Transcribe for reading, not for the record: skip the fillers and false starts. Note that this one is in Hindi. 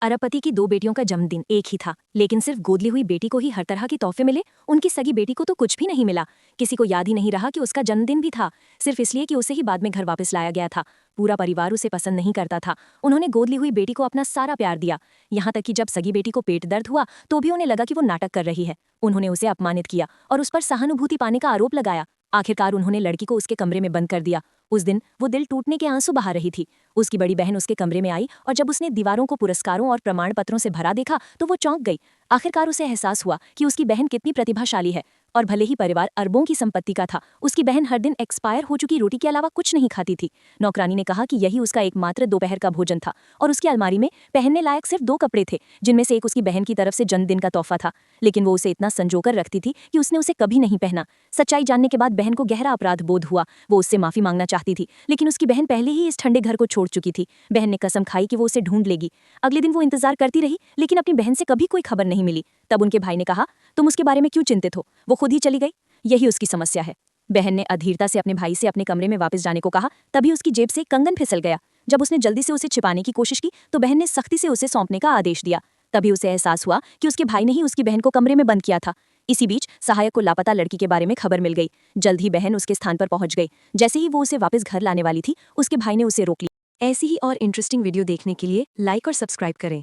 अरबपति की दो बेटियों का जन्मदिन एक ही था, लेकिन सिर्फ गोद ली हुई बेटी को ही हर तरह के तोहफे मिले। उनकी सगी बेटी को तो कुछ भी नहीं मिला। किसी को याद ही नहीं रहा कि उसका जन्मदिन भी था, सिर्फ इसलिए कि उसे ही बाद में घर वापस लाया गया था। पूरा परिवार उसे पसंद नहीं करता था। उन्होंने गोद ली हुई बेटी को अपना सारा प्यार दिया, यहाँ तक कि जब सगी बेटी को पेट दर्द हुआ तो भी उन्हें लगा कि वो नाटक कर रही है। उन्होंने उसे अपमानित किया और उस पर सहानुभूति पाने का आरोप लगाया। आखिरकार उन्होंने लड़की को उसके कमरे में बंद कर दिया। उस दिन वो दिल टूटने के आंसू बहा रही थी। उसकी बड़ी बहन उसके कमरे में आई और जब उसने दीवारों को पुरस्कारों और प्रमाण पत्रों से भरा देखा तो वो चौंक गई। आखिरकार उसे एहसास हुआ कि उसकी बहन कितनी प्रतिभाशाली है। और भले ही परिवार अरबों की संपत्ति का था, उसकी बहन हर दिन एक्सपायर हो चुकी रोटी के अलावा कुछ नहीं खाती थी। नौकरानी ने कहा कि यही उसका एकमात्र दोपहर का भोजन था और उसकी अलमारी में पहनने लायक सिर्फ 2 कपड़े थे, जिनमें से एक उसकी बहन की तरफ से जन्मदिन का तोहफा था। लेकिन वो उसे इतना संजोकर रखती थी कि उसने उसे कभी नहीं पहना। सच्चाई जानने के बाद बहन को गहरा अपराध बोध हुआ। वो उससे माफी मांगना चाहती थी, लेकिन उसकी बहन पहले ही इस ठंडे घर को छोड़ चुकी थी। बहन ने कसम खाई कि वो उसे ढूंढ लेगी। अगले दिन वो इंतजार करती रही, लेकिन अपनी बहन से कभी कोई खबर नहीं मिली। तब उनके भाई ने कहा, तुम उसके बारे में क्यों चिंतित हो, वो खुद ही चली गई। यही उसकी समस्या है। बहन ने अधीरता से अपने भाई से अपने कमरे में वापस जाने को कहा। तभी उसकी जेब से कंगन फिसल गया। जब उसने जल्दी से उसे छिपाने की कोशिश की तो बहन ने सख्ती से उसे सौंपने का आदेश दिया। तभी उसे एहसास हुआ कि उसके भाई ने ही उसकी बहन को कमरे में बंद किया था। इसी बीच सहायक को लापता लड़की के बारे में खबर मिल गई। जल्द ही बहन उसके स्थान पर पहुंच गई। जैसे ही वो उसे वापस घर लाने वाली थी, उसके भाई ने उसे रोक लिया। ऐसी ही और इंटरेस्टिंग वीडियो देखने के लिए लाइक और सब्सक्राइब करें।